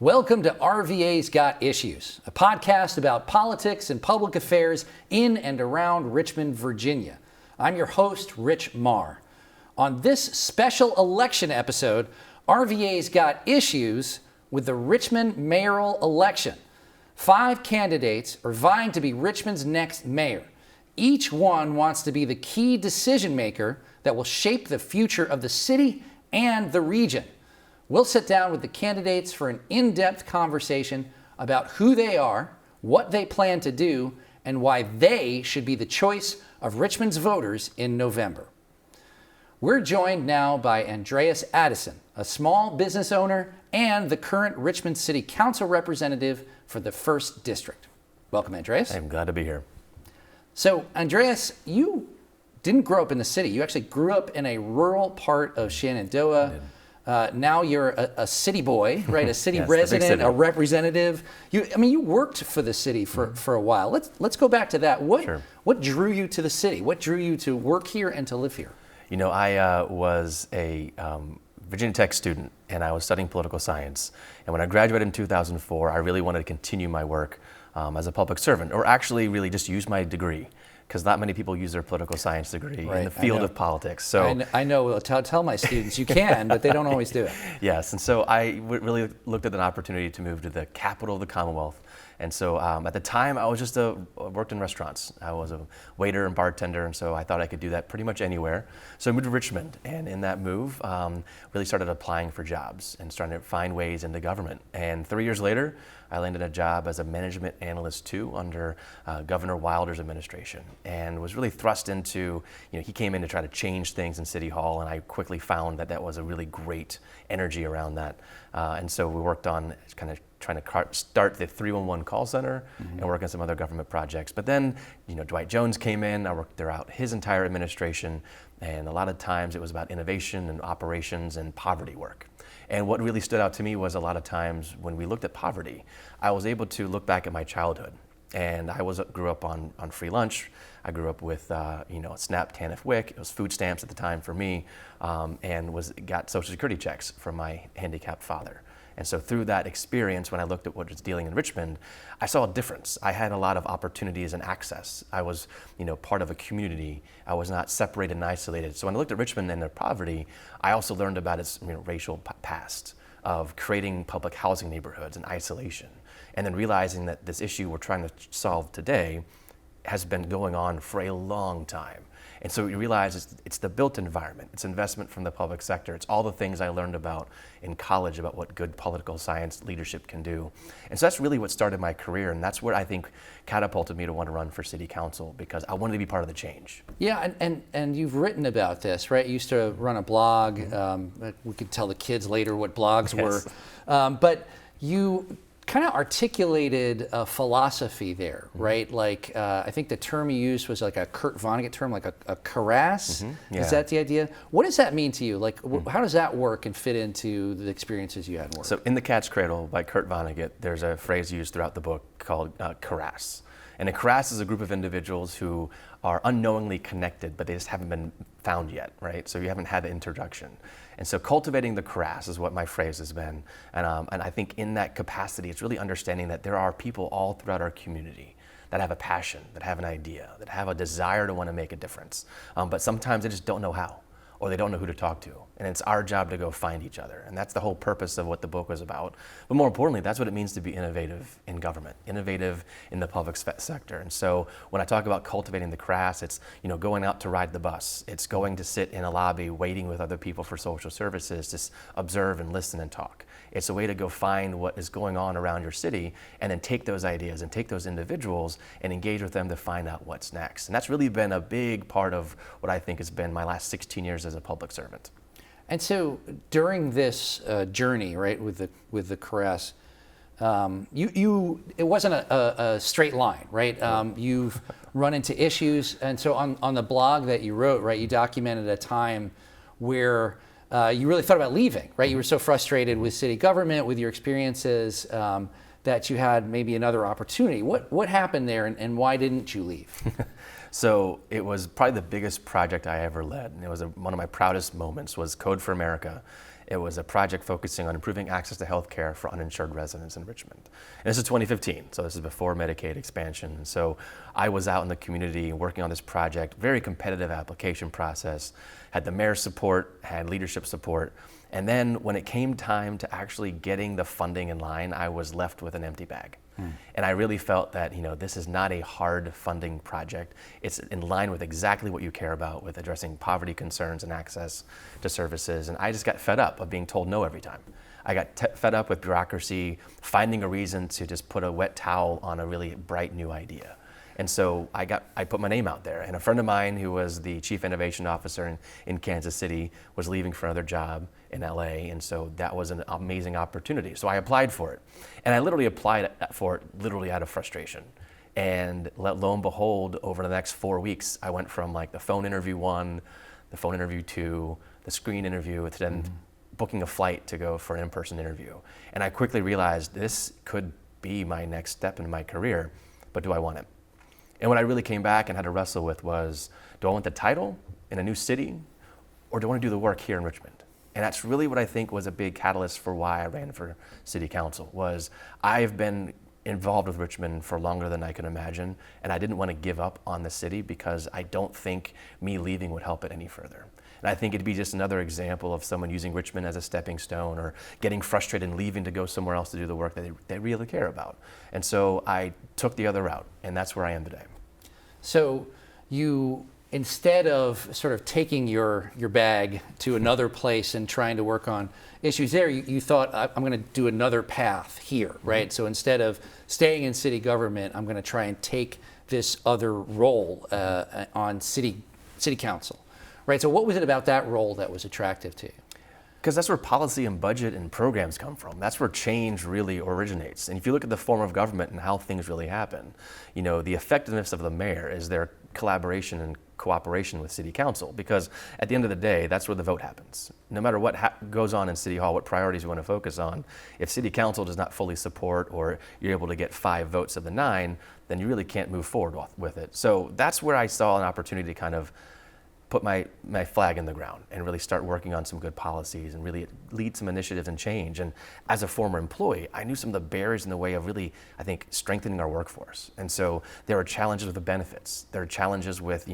Welcome to RVA's Got Issues, a podcast about politics and public affairs in and around Richmond, Virginia. I'm your host, Rich Marr. On this special election episode, RVA's Got Issues with the Richmond mayoral election. 5 candidates are vying to be Richmond's next mayor. Each one wants to be the key decision maker that will shape the future of the city and the region. We'll sit down with the candidates for an in-depth conversation about who they are, what they plan to do, and why they should be the choice of Richmond's voters in November. We're joined now by Andreas Addison, a small business owner and the current Richmond City Council representative for the 1st District. Welcome, Andreas. I'm glad to be here. So, Andreas, you didn't grow up in the city. You actually grew up in a rural part of Shenandoah. Now you're a city boy, right? A city Yes, resident, a representative. You worked for the city for a while. Let's go back to that. What drew you to the city? What drew you to work here and to live here? You know, I was a Virginia Tech student, and I was studying political science. And when I graduated in 2004, I really wanted to continue my work as a public servant, or actually really just use my degree, because not many people use their political science degree in the field of politics. So I know. Tell my students you can, but they don't always do it. Yes, and so I really looked at an opportunity to move to the capital of the Commonwealth. And so at the time, I was just worked in restaurants. I was a waiter and bartender, and so I thought I could do that pretty much anywhere. So I moved to Richmond, and in that move, really started applying for jobs and starting to find ways into government. And 3 years later, I landed a job as a management analyst 2 under Governor Wilder's administration, and was really thrust into, he came in to try to change things in City Hall, and I quickly found that was a really great energy around that. And so we worked on kind of trying to start the 311 call center and work on some other government projects. But then, Dwight Jones came in. I worked throughout his entire administration, and a lot of times it was about innovation and operations and poverty work. And what really stood out to me was a lot of times when we looked at poverty, I was able to look back at my childhood. And I grew up on free lunch. I grew up with SNAP, TANF, WIC. It was food stamps at the time for me, and got Social Security checks from my handicapped father. And so through that experience, when I looked at what was dealing in Richmond, I saw a difference. I had a lot of opportunities and access. I was, part of a community. I was not separated and isolated. So when I looked at Richmond and their poverty, I also learned about its racial past of creating public housing neighborhoods and isolation. And then realizing that this issue we're trying to solve today has been going on for a long time. And so you realize it's the built environment, it's investment from the public sector, it's all the things I learned about in college about what good political science leadership can do. And so that's really what started my career, and that's what I think catapulted me to want to run for city council, because I wanted to be part of the change. Yeah, and you've written about this, right? You used to run a blog. We could tell the kids later what blogs were. But you kind of articulated a philosophy there, right? Like, I think the term you used was like a Kurt Vonnegut term, like a karass. Is that the idea? What does that mean to you? Like, how does that work and fit into the experiences you had in work? So in the Catch Cradle by Kurt Vonnegut, there's a phrase used throughout the book called karass. And a karass is a group of individuals who are unknowingly connected, but they just haven't been found yet, right? So you haven't had the introduction. And so cultivating the karass is what my phrase has been. And I think in that capacity, it's really understanding that there are people all throughout our community that have a passion, that have an idea, that have a desire to want to make a difference. But sometimes they just don't know how, or they don't know who to talk to. And it's our job to go find each other. And that's the whole purpose of what the book was about. But more importantly, that's what it means to be innovative in government, innovative in the public sector. And so when I talk about cultivating the karass, it's going out to ride the bus. It's going to sit in a lobby waiting with other people for social services, just observe and listen and talk. It's a way to go find what is going on around your city and then take those ideas and take those individuals and engage with them to find out what's next. And that's really been a big part of what I think has been my last 16 years as a public servant. And so during this journey, right, with the karass, it wasn't a straight line, right? You've run into issues, and so on the blog that you wrote, right, you documented a time where you really thought about leaving, right? You were so frustrated with city government, with your experiences, that you had maybe another opportunity. What happened there, and why didn't you leave? So it was probably the biggest project I ever led, and it was one of my proudest moments was Code for America. It was a project focusing on improving access to health care for uninsured residents in Richmond. And this is 2015, so this is before Medicaid expansion. And so I was out in the community working on this project, very competitive application process, had the mayor's support, had leadership support. And then when it came time to actually getting the funding in line, I was left with an empty bag. And I really felt that, this is not a hard funding project. It's in line with exactly what you care about with addressing poverty concerns and access to services. And I just got fed up of being told no every time. I got fed up with bureaucracy, finding a reason to just put a wet towel on a really bright new idea. And so I put my name out there. And a friend of mine who was the chief innovation officer in Kansas City was leaving for another job in LA. And so that was an amazing opportunity. So I applied for it. And I literally applied for it literally out of frustration. And lo and behold, over the next 4 weeks, I went from like the phone interview 1, the phone interview 2, the screen interview, to then booking a flight to go for an in-person interview. And I quickly realized this could be my next step in my career, but do I want it? And what I really came back and had to wrestle with was, do I want the title in a new city, or do I want to do the work here in Richmond? And that's really what I think was a big catalyst for why I ran for city council, was I've been involved with Richmond for longer than I could imagine, and I didn't want to give up on the city because I don't think me leaving would help it any further. And I think it'd be just another example of someone using Richmond as a stepping stone, or getting frustrated and leaving to go somewhere else to do the work that they really care about. And so I took the other route, and that's where I am today. So you, instead of sort of taking your bag to another place and trying to work on issues there, you thought, I'm going to do another path here, right? So instead of staying in city government, I'm going to try and take this other role on city council, right? So what was it about that role that was attractive to you? Because that's where policy and budget and programs come from. That's where change really originates. And if you look at the form of government and how things really happen, the effectiveness of the mayor is their collaboration and cooperation with city council. Because at the end of the day, that's where the vote happens. No matter what goes on in city hall, what priorities you want to focus on, if city council does not fully support, or you're able to get 5 votes of the 9, then you really can't move forward with it. So that's where I saw an opportunity to kind of put my flag in the ground and really start working on some good policies and really lead some initiatives and change. And as a former employee, I knew some of the barriers in the way of really, I think, strengthening our workforce. And so there are challenges with the benefits. There are challenges with,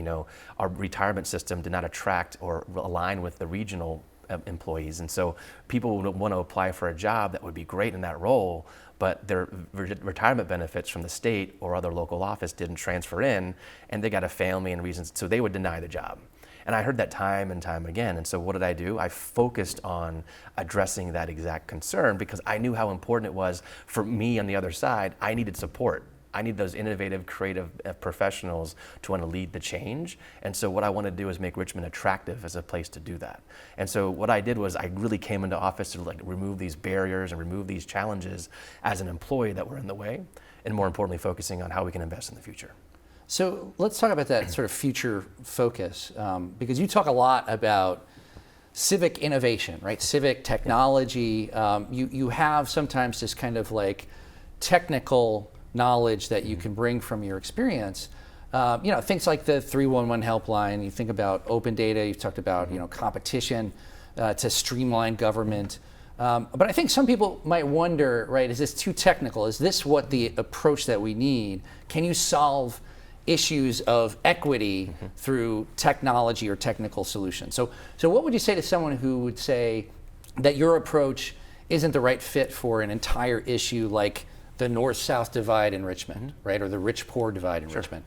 our retirement system did not attract or align with the regional employees. And so people would want to apply for a job that would be great in that role, but their retirement benefits from the state or other local office didn't transfer in, and they got a family and reasons, so they would deny the job. And I heard that time and time again. And so what did I do? I focused on addressing that exact concern, because I knew how important it was for me on the other side. I needed support. I need those innovative, creative professionals to want to lead the change. And so what I want to do is make Richmond attractive as a place to do that. And so what I did was I really came into office to remove these barriers and remove these challenges as an employee that were in the way, and more importantly, focusing on how we can invest in the future. So let's talk about that sort of future focus, because you talk a lot about civic innovation, right? Civic technology. You have sometimes this kind of like technical knowledge that you can bring from your experience. Things like the 311 helpline. You think about open data. You've talked about competition to streamline government. But I think some people might wonder, right? Is this too technical? Is this what the approach that we need? Can you solve issues of equity through technology or technical solutions? So what would you say to someone who would say that your approach isn't the right fit for an entire issue like the north-south divide in Richmond, right? Or the rich-poor divide in Richmond?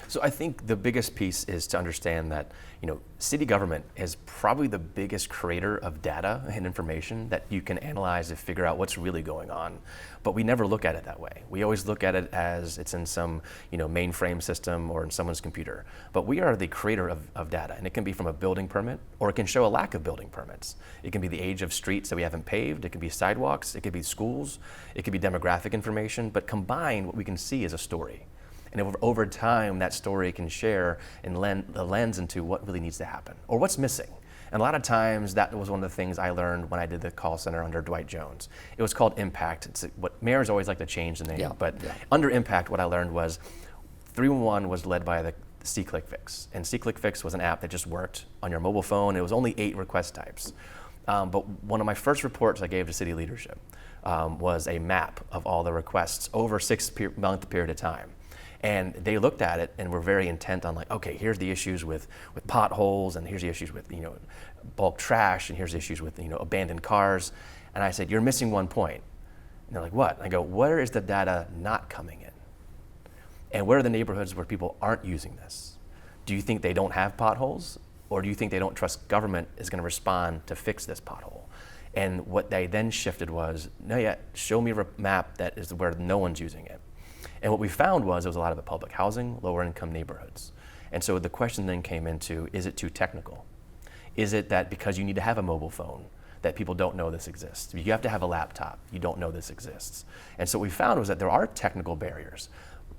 So I think the biggest piece is to understand that, city government is probably the biggest creator of data and information that you can analyze and figure out what's really going on. But we never look at it that way. We always look at it as it's in some, mainframe system or in someone's computer. But we are the creator of data, and it can be from a building permit, or it can show a lack of building permits. It can be the age of streets that we haven't paved. It could be sidewalks. It could be schools. It could be demographic information. But combined, what we can see is a story. And over time, that story can share and lend the lens into what really needs to happen or what's missing. And a lot of times, that was one of the things I learned when I did the call center under Dwight Jones. It was called Impact. It's what mayors always like to change the name, under Impact, what I learned was 311 was led by the C-Click Fix. And C-Click Fix was an app that just worked on your mobile phone. It was only 8 request types. But one of my first reports I gave to city leadership was a map of all the requests over a 6-month period of time. And they looked at it and were very intent on like, okay, here's the issues with potholes, and here's the issues with bulk trash, and here's the issues with abandoned cars. And I said, you're missing one point. And they're like, what? And I go, where is the data not coming in? And where are the neighborhoods where people aren't using this? Do you think they don't have potholes? Or do you think they don't trust government is going to respond to fix this pothole? And what they then shifted was, no, yeah, show me a map that is where no one's using it. And what we found was there was a lot of public housing, lower income neighborhoods. And so the question then came into, is it too technical? Is it that because you need to have a mobile phone, that people don't know this exists? You have to have a laptop, you don't know this exists. And so what we found was that there are technical barriers,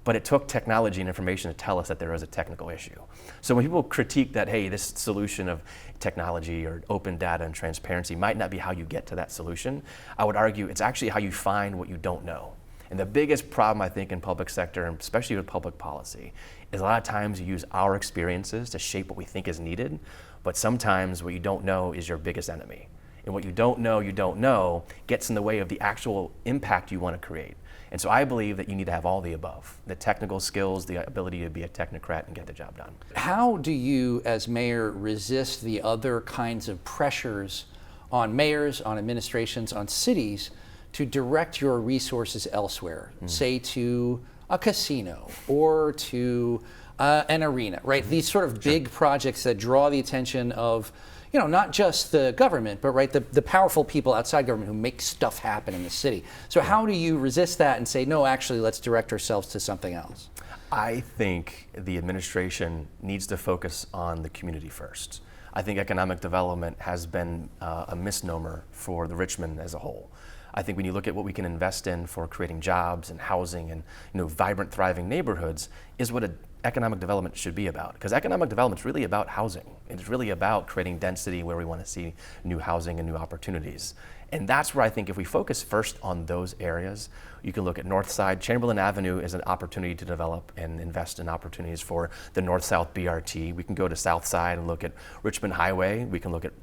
but it took technology and information to tell us that there is a technical issue. So when people critique that, hey, this solution of technology or open data and transparency might not be how you get to that solution, I would argue it's actually how you find what you don't know. And the biggest problem I think in public sector, and especially with public policy, is a lot of times you use our experiences to shape what we think is needed, but sometimes what you don't know is your biggest enemy. And what you don't know gets in the way of the actual impact you want to create. And so I believe that you need to have all the above, the technical skills, the ability to be a technocrat and get the job done. How do you, as mayor, resist the other kinds of pressures on mayors, on administrations, on cities to direct your resources elsewhere, say to a casino or to an arena, right? These sort of big projects that draw the attention of, not just the government, but the powerful people outside government who make stuff happen in the city. So how do you resist that and say, no, actually, let's direct ourselves to something else? I think the administration needs to focus on the community first. I think economic development has been a misnomer for the Richmond as a whole. I think when you look at what we can invest in for creating jobs and housing and vibrant, thriving neighborhoods is what economic development should be about. Because economic development is really about housing. It's really about creating density where we want to see new housing and new opportunities. And that's where I think if we focus first on those areas, you can look at North Side. Chamberlain Avenue is an opportunity to develop and invest in opportunities for the North-South BRT. We can go to South Side and look at Richmond Highway. We can look at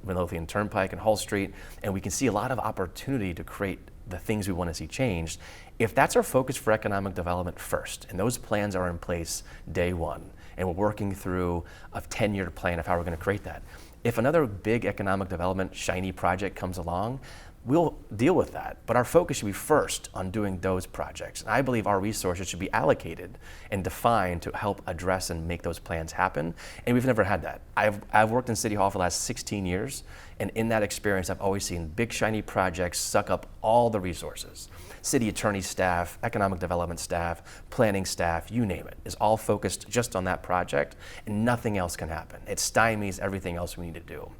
Midlothian Turnpike and Hall Street, and we can see a lot of opportunity to create the things we want to see changed. If that's our focus for economic development first, and those plans are in place day one, and we're working through a 10-year plan of how we're going to create that. If another big economic development shiny project comes along, we'll deal with that. But our focus should be first on doing those projects. And I believe our resources should be allocated and defined to help address and make those plans happen. And we've never had that. I've worked in City Hall for the last 16 years. And in that experience, I've always seen big shiny projects suck up all the resources. City attorney staff, economic development staff, planning staff, you name it, is all focused just on that project, and nothing else can happen. It stymies everything else we need to do.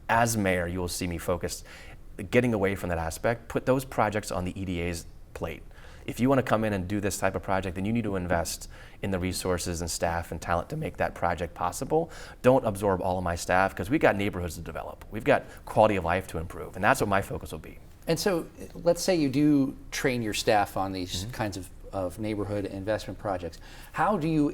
As mayor, you will see me focused, getting away from that aspect, put those projects on the EDA's plate. If you want to come in and do this type of project, then you need to invest in the resources and staff and talent to make that project possible. Don't absorb all of my staff, because we've got neighborhoods to develop. We've got quality of life to improve, and that's what my focus will be. And so let's say you do train your staff on these kinds of neighborhood investment projects. How do you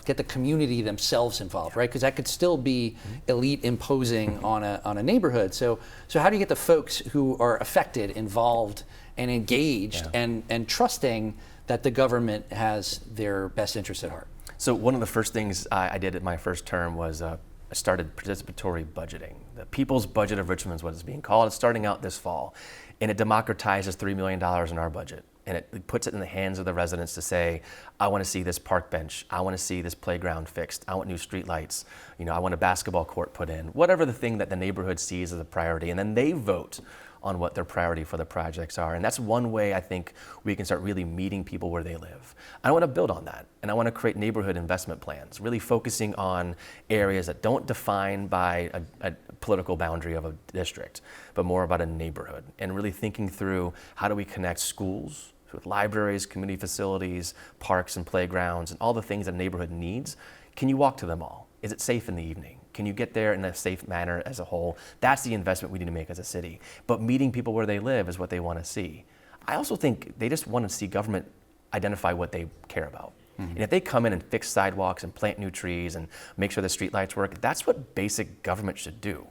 get the community themselves involved, right? Because that could still be elite imposing on a neighborhood. So how do you get the folks who are affected involved and engaged and trusting that the government has their best interests at heart? So one of the first things I did at my first term was I started participatory budgeting. The People's Budget of Richmond is what it's being called. It's starting out this fall. And it democratizes $3 million in our budget. And it puts it in the hands of the residents to say, I want to see this park bench. I want to see this playground fixed. I want new streetlights. I want a basketball court put in. Whatever the thing that the neighborhood sees as a priority. And then they vote on what their priority for the projects are. And that's one way I think we can start really meeting people where they live. I want to build on that. And I want to create neighborhood investment plans, really focusing on areas that don't define by a political boundary of a district, but more about a neighborhood. And really thinking through how do we connect schools with libraries, community facilities, parks and playgrounds, and all the things that a neighborhood needs. Can you walk to them all? Is it safe in the evening? Can you get there in a safe manner as a whole? That's the investment we need to make as a city. But meeting people where they live is what they want to see. I also think they just want to see government identify what they care about. And if they come in and fix sidewalks and plant new trees and make sure the streetlights work, that's what basic government should do.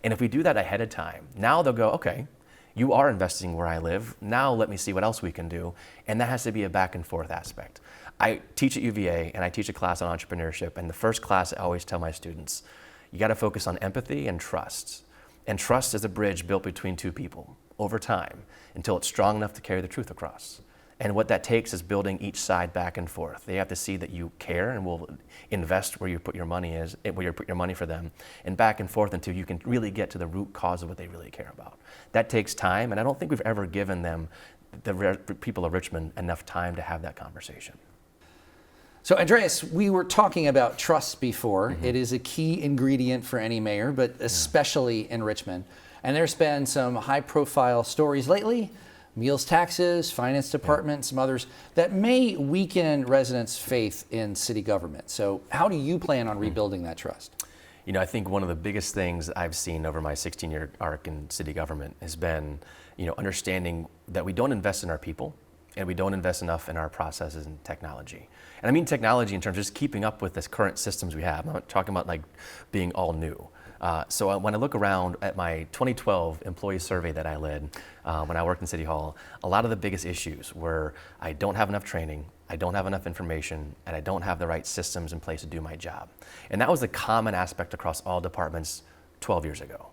And if we do that ahead of time, now they'll go, okay, you are investing where I live. Now let me see what else we can do. And that has to be a back and forth aspect. I teach at UVA and I teach a class on entrepreneurship. And the first class I always tell my students, you got to focus on empathy and trust. And trust is a bridge built between two people over time until it's strong enough to carry the truth across. And what that takes is building each side back and forth. They have to see that you care and will invest where you put your money where you put your money for them, and back and forth until you can really get to the root cause of what they really care about. That takes time, and I don't think we've ever given them, the people of Richmond, enough time to have that conversation. So Andreas, we were talking about trust before. It is a key ingredient for any mayor, but especially in Richmond. And there's been some high-profile stories lately, meals taxes, finance department, some others, that may weaken residents' faith in city government. So how do you plan on rebuilding that trust? You know, I think one of the biggest things I've seen over my 16-year arc in city government has been, understanding that we don't invest in our people and we don't invest enough in our processes and technology. And I mean technology in terms of just keeping up with the current systems we have. I'm not talking about like being all new. So when I look around at my 2012 employee survey that I led when I worked in City Hall, a lot of the biggest issues were I don't have enough training, I don't have enough information, and I don't have the right systems in place to do my job. And that was a common aspect across all departments 12 years ago.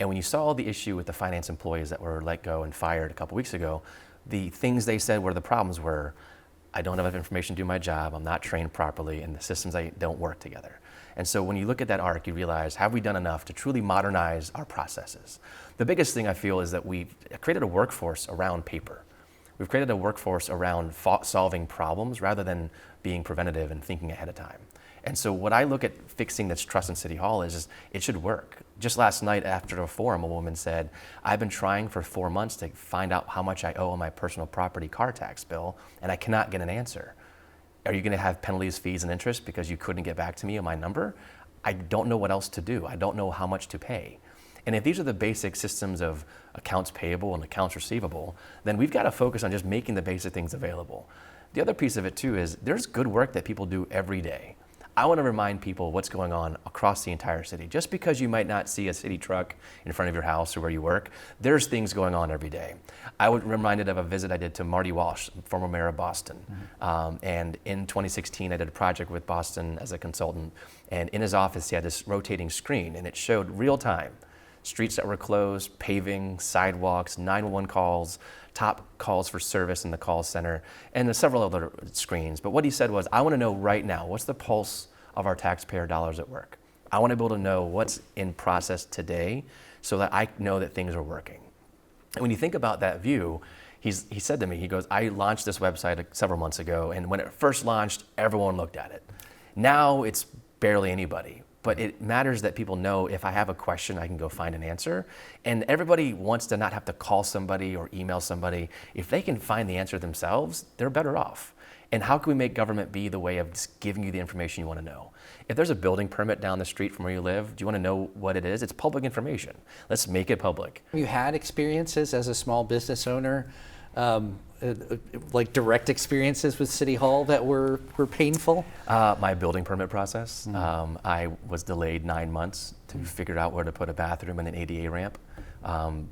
And when you saw the issue with the finance employees that were let go and fired a couple weeks ago, the things they said were the problems were, I don't have enough information to do my job, I'm not trained properly, and the systems don't work together. And so when you look at that arc, you realize, have we done enough to truly modernize our processes? The biggest thing I feel is that we've created a workforce around paper. We've created a workforce around solving problems rather than being preventative and thinking ahead of time. And so what I look at fixing this trust in City Hall is it should work. Just last night after a forum, a woman said, I've been trying for 4 months to find out how much I owe on my personal property car tax bill, and I cannot get an answer. Are you going to have penalties, fees, and interest because you couldn't get back to me on my number? I don't know what else to do. I don't know how much to pay. And if these are the basic systems of accounts payable and accounts receivable, then we've got to focus on just making the basic things available. The other piece of it too is there's good work that people do every day. I want to remind people what's going on across the entire city. Just because you might not see a city truck in front of your house or where you work, there's things going on every day. I was reminded of a visit I did to Marty Walsh, former mayor of Boston. And in 2016, I did a project with Boston as a consultant. And in his office, he had this rotating screen, and it showed real time streets that were closed, paving, sidewalks, 911 calls, top calls for service in the call center, and several other screens. But what he said was, I want to know right now, what's the pulse of our taxpayer dollars at work? I want to be able to know what's in process today so that I know that things are working. And when you think about that view, he said to me, he goes, I launched this website several months ago, and when it first launched, everyone looked at it. Now it's barely anybody. But it matters that people know if I have a question, I can go find an answer. And everybody wants to not have to call somebody or email somebody. If they can find the answer themselves, they're better off. And how can we make government be the way of just giving you the information you want to know? If there's a building permit down the street from where you live, do you want to know what it is? It's public information. Let's make it public. Have you had experiences as a small business owner, like direct experiences with City Hall that were painful? My building permit process, I was delayed 9 months to figure out where to put a bathroom and an ADA ramp.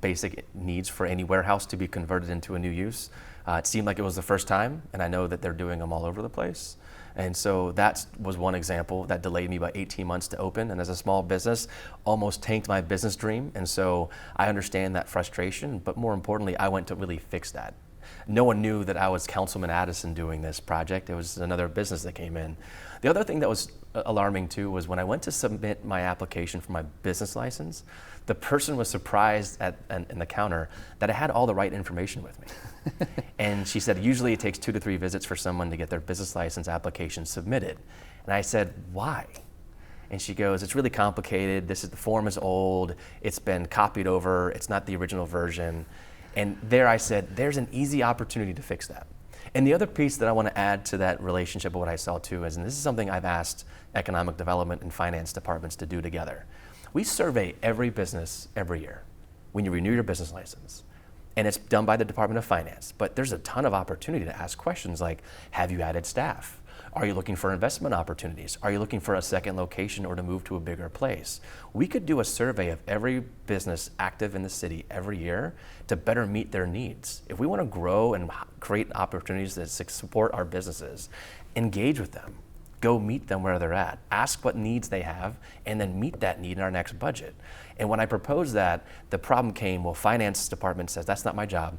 Basic needs for any warehouse to be converted into a new use. It seemed like it was the first time, and I know that they're doing them all over the place. And so that was one example that delayed me by 18 months to open, and as a small business, almost tanked my business dream. And so I understand that frustration, but more importantly, I went to really fix that. No one knew that I was Councilman Addison doing this project. It was another business that came in. The other thing that was alarming too was when I went to submit my application for my business license, the person was surprised in the counter that I had all the right information with me. And she said, usually it takes 2 to 3 visits for someone to get their business license application submitted. And I said, why? And she goes, it's really complicated. The form is old. It's been copied over. It's not the original version. And there I said, there's an easy opportunity to fix that. And the other piece that I want to add to that relationship of what I saw too is, and this is something I've asked economic development and finance departments to do together. We survey every business every year when you renew your business license. And it's done by the Department of Finance. But there's a ton of opportunity to ask questions like, have you added staff? Are you looking for investment opportunities? Are you looking for a second location or to move to a bigger place? We could do a survey of every business active in the city every year to better meet their needs. If we want to grow and create opportunities that support our businesses, engage with them. Go meet them where they're at. Ask what needs they have, and then meet that need in our next budget. And when I proposed that, the problem came, well, finance department says, that's not my job.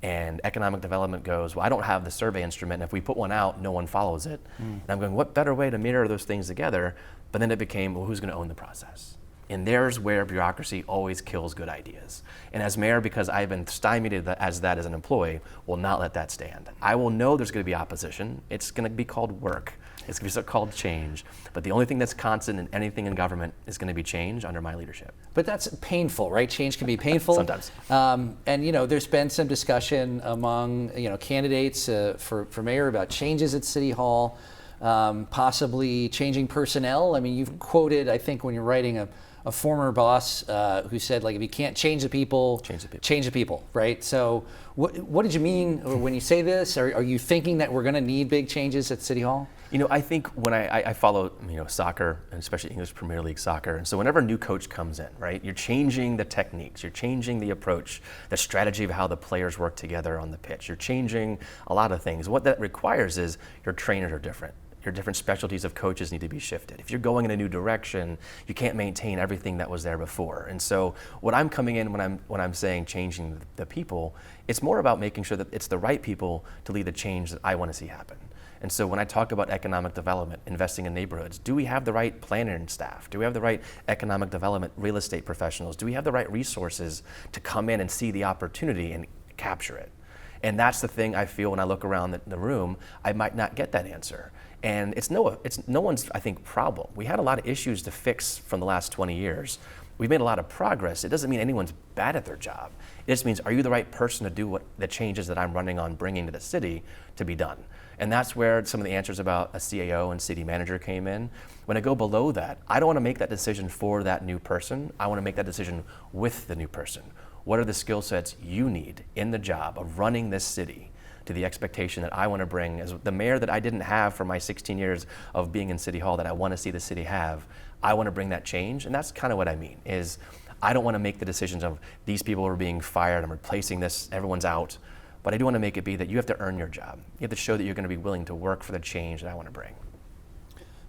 And economic development goes, well, I don't have the survey instrument. And if we put one out, no one follows it. And I'm going, what better way to mirror those things together? But then it became, well, who's going to own the process? And there's where bureaucracy always kills good ideas. And as mayor, because I've been stymied as an employee, will not let that stand. I will know there's going to be opposition. It's going to be called work. It's going to be called change. But the only thing that's constant in anything in government is going to be change under my leadership. But that's painful, right? Change can be painful. Sometimes. And there's been some discussion among candidates for mayor about changes at City Hall, possibly changing personnel. I mean, you've quoted, I think, when you're writing a former boss who said, like, if you can't change the people, change the people, right? So what did you mean when you say this? Are you thinking that we're going to need big changes at City Hall? I think when I follow soccer, and especially English Premier League soccer, and so whenever a new coach comes in, right, you're changing the techniques, you're changing the approach, the strategy of how the players work together on the pitch. You're changing a lot of things. What that requires is your trainers are different. Your different specialties of coaches need to be shifted. If you're going in a new direction, you can't maintain everything that was there before. And so what I'm coming in when I'm saying changing the people, it's more about making sure that it's the right people to lead the change that I want to see happen. And so when I talk about economic development, investing in neighborhoods, do we have the right planner and staff? Do we have the right economic development real estate professionals? Do we have the right resources to come in and see the opportunity and capture it? And that's the thing I feel when I look around the room, I might not get that answer. And it's no one's, I think, problem. We had a lot of issues to fix from the last 20 years. We've made a lot of progress. It doesn't mean anyone's bad at their job. It just means, are you the right person to do what the changes that I'm running on bringing to the city to be done? And that's where some of the answers about a CAO and city manager came in. When I go below that, I don't want to make that decision for that new person. I want to make that decision with the new person. What are the skill sets you need in the job of running this city to the expectation that I want to bring as the mayor that I didn't have for my 16 years of being in City Hall that I want to see the city have? I want to bring that change, and that's kind of what I mean, is I don't want to make the decisions of these people are being fired, I'm replacing this, everyone's out. But I do want to make it be that you have to earn your job. You have to show that you're going to be willing to work for the change that I want to bring.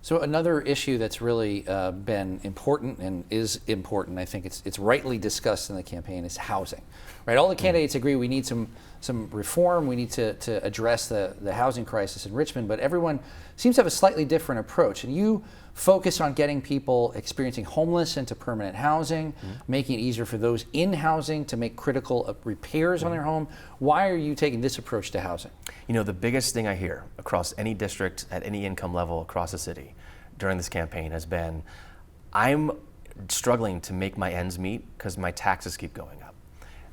So another issue that's really been important and is important, I think it's rightly discussed in the campaign, is housing. Right? All the candidates agree we need some reform. We need to address the housing crisis in Richmond, but everyone seems to have a slightly different approach. And you focus on getting people experiencing homeless into permanent housing, making it easier for those in housing to make critical repairs on their home. Why are you taking this approach to housing? The biggest thing I hear across any district at any income level across the city during this campaign has been, I'm struggling to make my ends meet because my taxes keep going up.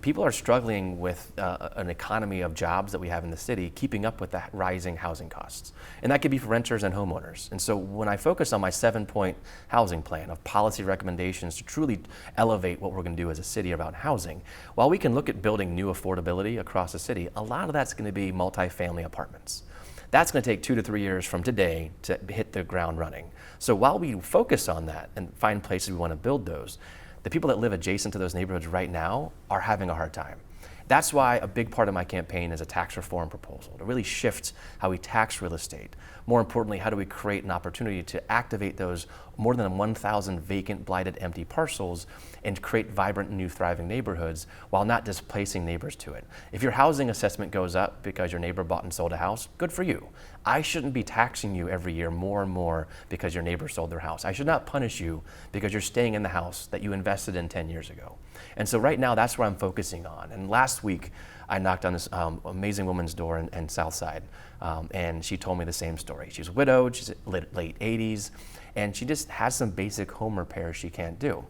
People are struggling with an economy of jobs that we have in the city, keeping up with the rising housing costs. And that could be for renters and homeowners. And so when I focus on my 7-point housing plan of policy recommendations to truly elevate what we're going to do as a city about housing, while we can look at building new affordability across the city, a lot of that's going to be multifamily apartments. That's going to take 2 to 3 years from today to hit the ground running. So while we focus on that and find places we want to build those, the people that live adjacent to those neighborhoods right now are having a hard time. That's why a big part of my campaign is a tax reform proposal to really shift how we tax real estate. More importantly, how do we create an opportunity to activate those more than 1,000 vacant, blighted, empty parcels and create vibrant, new, thriving neighborhoods while not displacing neighbors to it. If your housing assessment goes up because your neighbor bought and sold a house, good for you. I shouldn't be taxing you every year more and more because your neighbor sold their house. I should not punish you because you're staying in the house that you invested in 10 years ago. And so right now, that's where I'm focusing on. And last week, I knocked on this amazing woman's door in Southside, and she told me the same story. She's widowed, she's late 80s, and she just has some basic home repairs she can't do.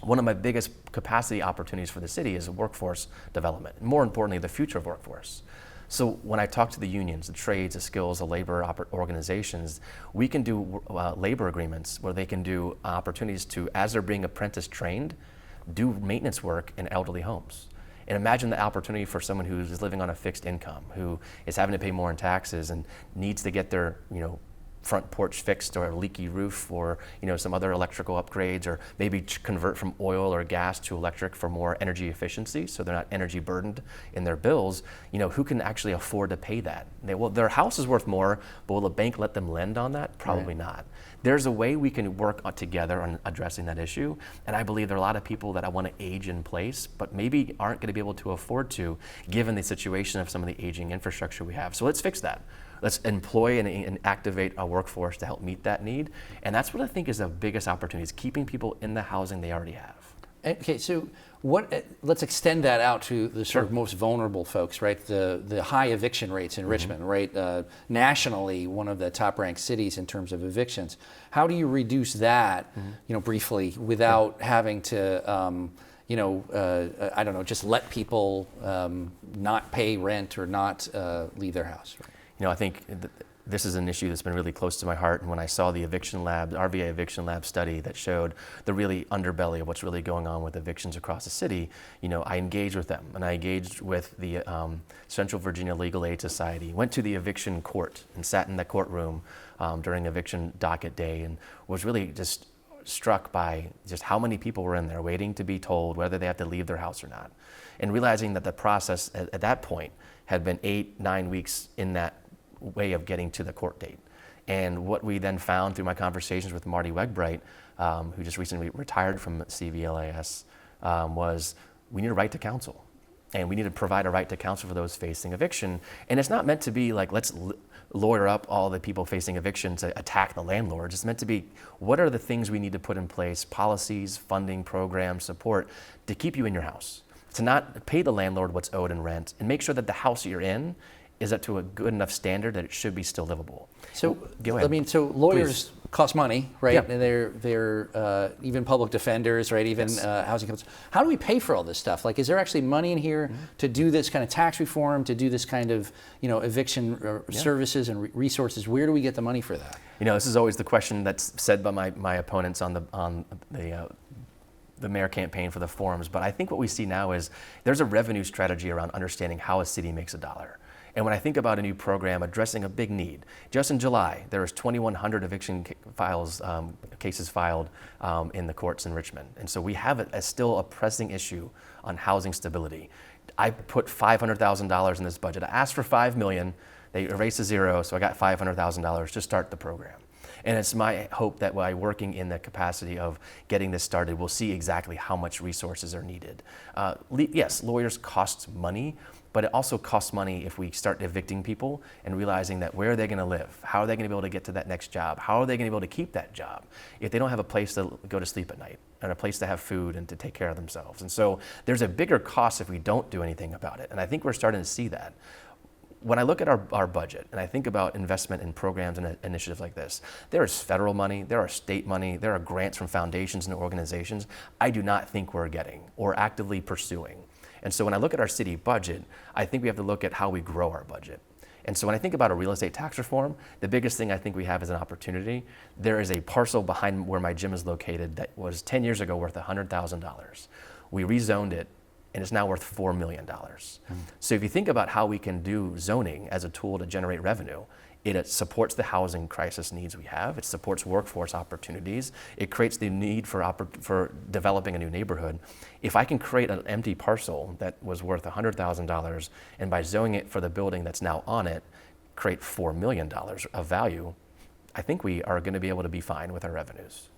One of my biggest capacity opportunities for the city is workforce development, more importantly, the future of workforce. So when I talk to the unions, the trades, the skills, the labor organizations, we can do labor agreements where they can do opportunities to, as they're being apprentice trained, do maintenance work in elderly homes. And imagine the opportunity for someone who's living on a fixed income, who is having to pay more in taxes and needs to get their, front porch fixed, or a leaky roof, or some other electrical upgrades, or maybe convert from oil or gas to electric for more energy efficiency, so they're not energy burdened in their bills. Who can actually afford to pay that? Their house is worth more, but will the bank let them lend on that? Probably not. There's a way we can work together on addressing that issue, and I believe there are a lot of people that I want to age in place, but maybe aren't going to be able to afford to, given the situation of some of the aging infrastructure we have. So let's fix that. Let's employ and activate a workforce to help meet that need. And that's what I think is the biggest opportunity, is keeping people in the housing they already have. Okay, so let's extend that out to the sort of most vulnerable folks, right? The high eviction rates in Richmond, right? Nationally, one of the top ranked cities in terms of evictions. How do you reduce that, briefly, without having to, I don't know, just let people not pay rent or not leave their house? Right? I think this is an issue that's been really close to my heart. And when I saw the Eviction Lab, RVA Eviction Lab study that showed the really underbelly of what's really going on with evictions across the city, I engaged with them. And I engaged with the Central Virginia Legal Aid Society, went to the eviction court and sat in the courtroom during eviction docket day, and was really just struck by just how many people were in there waiting to be told whether they have to leave their house or not. And realizing that the process at that point had been 8-9 weeks in that way of getting to the court date. And what we then found through my conversations with Marty Wegbright, who just recently retired from CVLAS, was we need a right to counsel. And we need to provide a right to counsel for those facing eviction. And it's not meant to be like, let's lawyer up all the people facing eviction to attack the landlords. It's meant to be, what are the things we need to put in place, policies, funding, programs, support, to keep you in your house, to not pay the landlord what's owed in rent, and make sure that the house you're in is up to a good enough standard that it should be still livable. So, go ahead. So lawyers cost money, right? Yep. And they're even public defenders, right? Even housing companies. How do we pay for all this stuff? Like, is there actually money in here to do this kind of tax reform, to do this kind of, eviction services and resources? Where do we get the money for that? This is always the question that's said by my opponents on the mayor campaign for the forums. But I think what we see now is there's a revenue strategy around understanding how a city makes a dollar. And when I think about a new program addressing a big need, just in July, there was 2,100 eviction cases filed in the courts in Richmond. And so we have still a pressing issue on housing stability. I put $500,000 in this budget. I asked for $5 million. They erased a zero, so I got $500,000 to start the program. And it's my hope that by working in the capacity of getting this started, we'll see exactly how much resources are needed. Yes, lawyers cost money, but it also costs money if we start evicting people and realizing that where are they going to live? How are they going to be able to get to that next job? How are they going to be able to keep that job if they don't have a place to go to sleep at night and a place to have food and to take care of themselves? And so there's a bigger cost if we don't do anything about it. And I think we're starting to see that. When I look at our budget and I think about investment in programs and initiatives like this, there is federal money, there are state money, there are grants from foundations and organizations I do not think we're getting or actively pursuing. And so when I look at our city budget, I think we have to look at how we grow our budget. And so when I think about a real estate tax reform, the biggest thing I think we have is an opportunity. There is a parcel behind where my gym is located that was 10 years ago worth $100,000. We rezoned it, and it's now worth $4 million. So if you think about how we can do zoning as a tool to generate revenue, it supports the housing crisis needs we have. It supports workforce opportunities. It creates the need for developing a new neighborhood. If I can create an empty parcel that was worth $100,000, and by zoning it for the building that's now on it, create $4 million of value, I think we are going to be able to be fine with our revenues.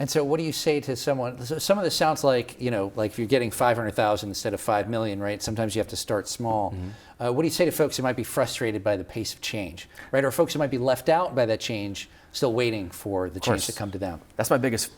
And so what do you say to someone, some of this sounds like, like if you're getting 500,000 instead of 5 million, right? Sometimes you have to start small. What do you say to folks who might be frustrated by the pace of change, right? Or folks who might be left out by that change, still waiting for the change to come to them? That's my biggest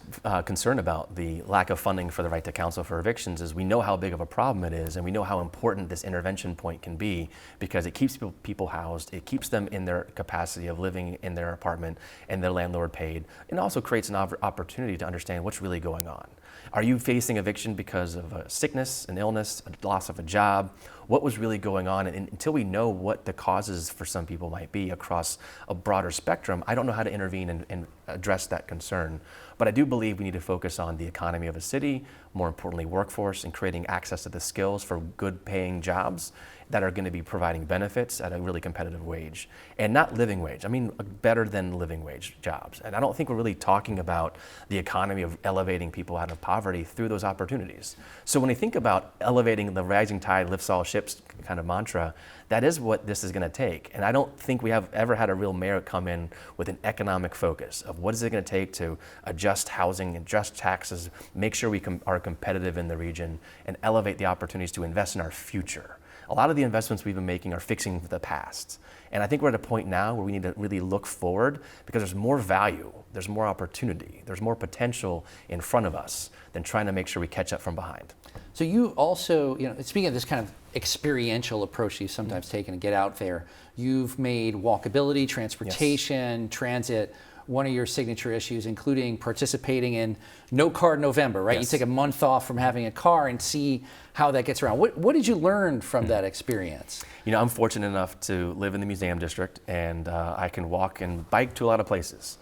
concern about the lack of funding for the right to counsel for evictions is we know how big of a problem it is, and we know how important this intervention point can be because it keeps people housed, it keeps them in their capacity of living in their apartment and their landlord paid, and also creates an opportunity to understand what's really going on. Are you facing eviction because of a sickness, an illness, a loss of a job? What was really going on? And until we know what the causes for some people might be across a broader spectrum, I don't know how to intervene and address that concern. But I do believe we need to focus on the economy of a city, more importantly, workforce, and creating access to the skills for good paying jobs that are going to be providing benefits at a really competitive wage. And not living wage, I mean better than living wage jobs. And I don't think we're really talking about the economy of elevating people out of poverty through those opportunities. So when you think about elevating the rising tide lifts all ships kind of mantra, that is what this is going to take. And I don't think we have ever had a real mayor come in with an economic focus of what is it going to take to adjust housing, adjust taxes, make sure we are competitive in the region, and elevate the opportunities to invest in our future. A lot of the investments we've been making are fixing the past. And I think we're at a point now where we need to really look forward because there's more value, there's more opportunity, there's more potential in front of us than trying to make sure we catch up from behind. So you also, speaking of this kind of experiential approach you've sometimes taken to get out there, you've made walkability, transportation, transit, one of your signature issues, including participating in No Car November, right? Yes. You take a month off from having a car and see how that gets around. What did you learn from that experience? I'm fortunate enough to live in the museum district, and I can walk and bike to a lot of places.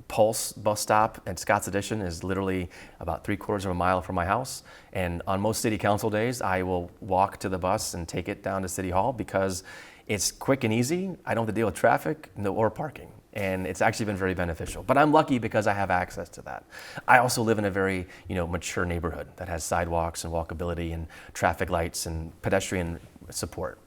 Pulse bus stop at Scott's Addition is literally about 3/4 of a mile from my house. And on most city council days, I will walk to the bus and take it down to City Hall because it's quick and easy. I don't have to deal with traffic or parking. And it's actually been very beneficial. But I'm lucky because I have access to that. I also live in a very, mature neighborhood that has sidewalks and walkability and traffic lights and pedestrian support.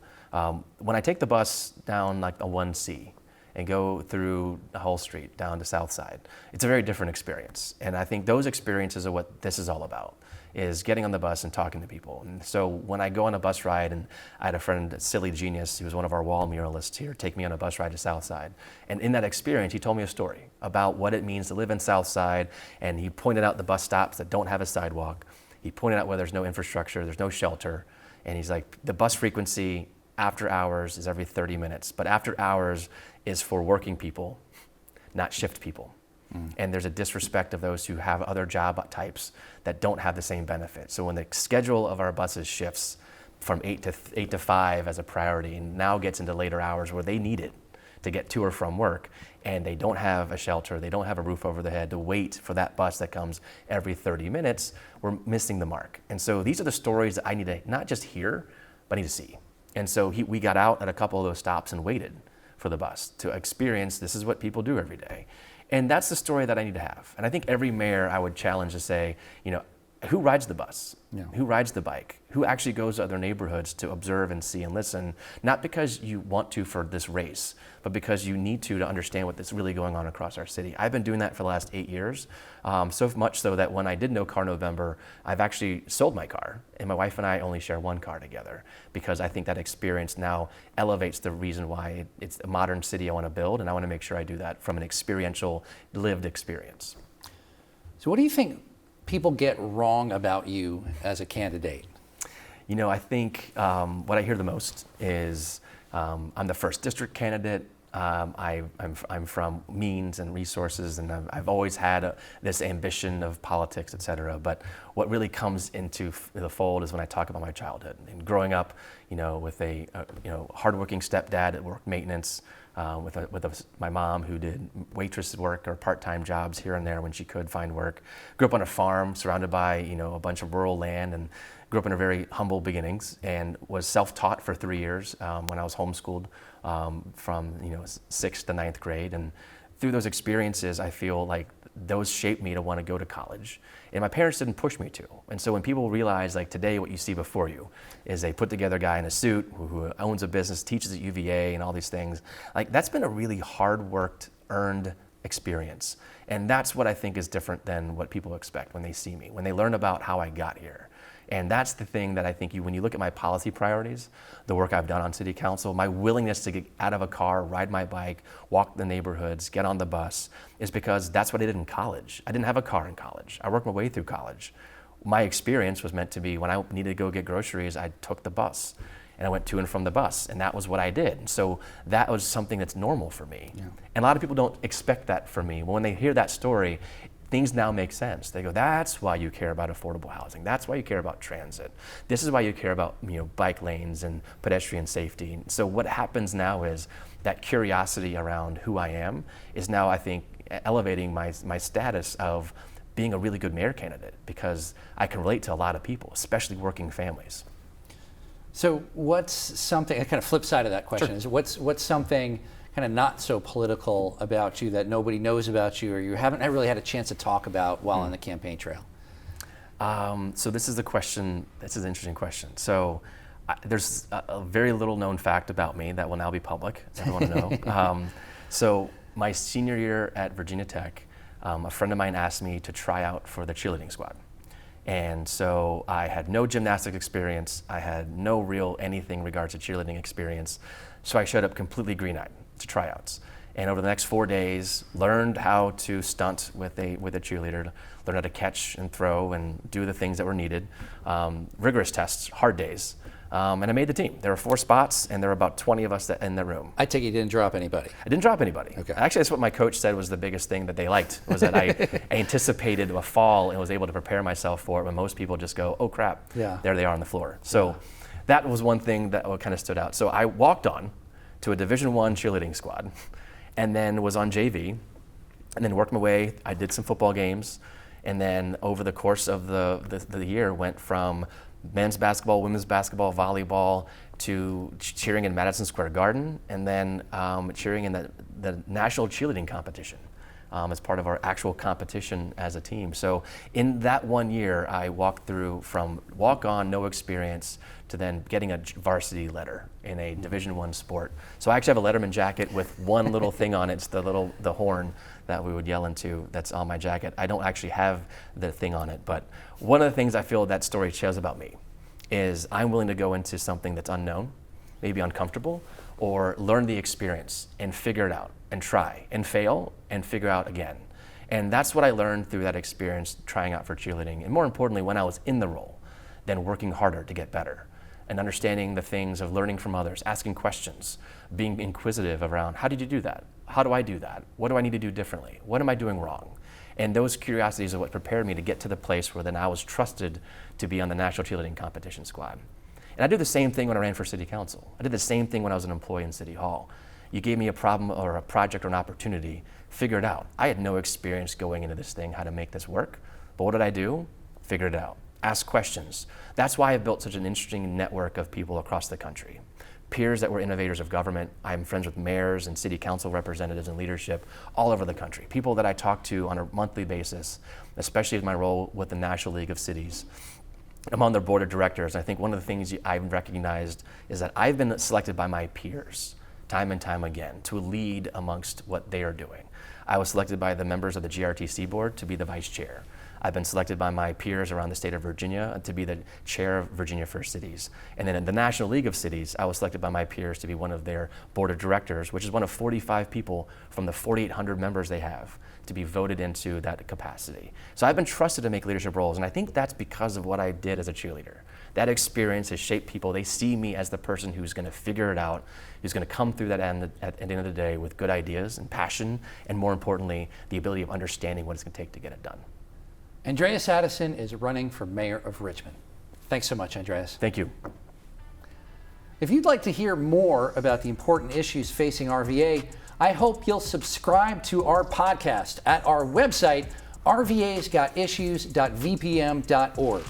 When I take the bus down like a 1C and go through the Hull Street down to South Side, it's a very different experience. And I think those experiences are what this is all about, is getting on the bus and talking to people. And so when I go on a bus ride, and I had a friend, Silly Genius, he was one of our wall muralists here, take me on a bus ride to Southside. And in that experience, he told me a story about what it means to live in Southside, and he pointed out the bus stops that don't have a sidewalk. He pointed out where there's no infrastructure, there's no shelter, and he's like, the bus frequency after hours is every 30 minutes, but after hours is for working people, not shift people. And there's a disrespect of those who have other job types that don't have the same benefit. So when the schedule of our buses shifts from 8 to 5 as a priority and now gets into later hours where they need it to get to or from work, and they don't have a shelter, they don't have a roof over their head to wait for that bus that comes every 30 minutes, we're missing the mark. And so these are the stories that I need to not just hear, but I need to see. And so we got out at a couple of those stops and waited for the bus to experience this is what people do every day. And that's the story that I need to have. And I think every mayor I would challenge to say, who rides the bus? Yeah. Who rides the bike? Who actually goes to other neighborhoods to observe and see and listen? Not because you want to for this race, but because you need to understand what's really going on across our city. I've been doing that for the last 8 years, so much so that when I did No Car November, I've actually sold my car, and my wife and I only share one car together because I think that experience now elevates the reason why it's a modern city I want to build, and I want to make sure I do that from an experiential, lived experience. So what do you think people get wrong about you as a candidate? I think what I hear the most is I'm the first district candidate. I'm from means and resources, and I've always had this ambition of politics, et cetera. But what really comes into the fold is when I talk about my childhood and growing up, with a hardworking stepdad that worked maintenance, with my mom who did waitress work or part-time jobs here and there when she could find work. Grew up on a farm surrounded by a bunch of rural land, and grew up in a very humble beginnings, and was self-taught for 3 years when I was homeschooled from 6th to 9th grade. And through those experiences, I feel like those shaped me to want to go to college. And my parents didn't push me to. And so when people realize, like today, what you see before you is a put together guy in a suit who owns a business, teaches at UVA and all these things, like that's been a really hard worked, earned experience. And that's what I think is different than what people expect when they see me, when they learn about how I got here. And that's the thing that I think when you look at my policy priorities, the work I've done on city council, my willingness to get out of a car, ride my bike, walk the neighborhoods, get on the bus, is because that's what I did in college. I didn't have a car in college. I worked my way through college. My experience was meant to be when I needed to go get groceries, I took the bus. And I went to and from the bus, and that was what I did. And so that was something that's normal for me. Yeah. And a lot of people don't expect that from me. When they hear that story, things now make sense. They go, that's why you care about affordable housing. That's why you care about transit. This is why you care about bike lanes and pedestrian safety. So what happens now is that curiosity around who I am is now, I think, elevating my status of being a really good mayor candidate, because I can relate to a lot of people, especially working families. So what's something, a kind of flip side of that question is what's something kind of not so political about you that nobody knows about you, or you haven't really had a chance to talk about while on the campaign trail? So this is an interesting question. So there's a very little known fact about me that will now be public. Everyone will know. So my senior year at Virginia Tech, a friend of mine asked me to try out for the cheerleading squad. And so I had no gymnastics experience. I had no real anything regards to cheerleading experience. So I showed up completely green-eyed to tryouts. And over the next 4 days, learned how to stunt with a cheerleader, learned how to catch and throw and do the things that were needed. Rigorous tests, hard days. And I made the team. There were 4 spots, and there were about 20 of us in the room. I take it you didn't drop anybody. I didn't drop anybody. Okay. Actually, that's what my coach said was the biggest thing that they liked, was that I anticipated a fall and was able to prepare myself for it, when most people just go, oh crap, there they are on the floor. So that was one thing that kind of stood out. So I walked on to a Division I cheerleading squad, and then was on JV, and then worked my way. I did some football games, and then over the course of the year went from men's basketball, women's basketball, volleyball, to cheering in Madison Square Garden, and then cheering in the national cheerleading competition as part of our actual competition as a team. So in that 1 year, I walked through from walk-on, no experience, to then getting a varsity letter in a Division I sport. So I actually have a Letterman jacket with one little thing on it. It's the horn that we would yell into that's on my jacket. I don't actually have the thing on it, but one of the things I feel that story shows about me is I'm willing to go into something that's unknown, maybe uncomfortable, or learn the experience and figure it out and try and fail and figure out again. And that's what I learned through that experience trying out for cheerleading, and more importantly, when I was in the role, then working harder to get better and understanding the things of learning from others, asking questions, being inquisitive around, how did you do that? How do I do that? What do I need to do differently? What am I doing wrong? And those curiosities are what prepared me to get to the place where then I was trusted to be on the national cheerleading competition squad. And I did the same thing when I ran for city council. I did the same thing when I was an employee in City Hall. You gave me a problem or a project or an opportunity, figure it out. I had no experience going into this thing, how to make this work. But what did I do? Figured it out. Ask questions. That's why I've built such an interesting network of people across the country. Peers that were innovators of government. I'm friends with mayors and city council representatives and leadership all over the country. People that I talk to on a monthly basis, especially in my role with the National League of Cities. I'm on their board of directors. I think one of the things I've recognized is that I've been selected by my peers time and time again to lead amongst what they are doing. I was selected by the members of the GRTC board to be the vice chair. I've been selected by my peers around the state of Virginia to be the chair of Virginia First Cities. And then in the National League of Cities, I was selected by my peers to be one of their board of directors, which is one of 45 people from the 4,800 members they have to be voted into that capacity. So I've been trusted to make leadership roles, and I think that's because of what I did as a cheerleader. That experience has shaped people. They see me as the person who's going to figure it out, who's going to come through that end at the end of the day with good ideas and passion, and more importantly, the ability of understanding what it's going to take to get it done. Andreas Addison is running for mayor of Richmond. Thanks so much, Andreas. Thank you. If you'd like to hear more about the important issues facing RVA, I hope you'll subscribe to our podcast at our website, rvasgotissues.vpm.org.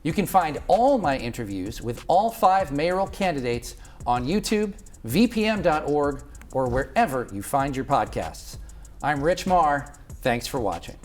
You can find all my interviews with all 5 mayoral candidates on YouTube, vpm.org, or wherever you find your podcasts. I'm Rich Marr. Thanks for watching.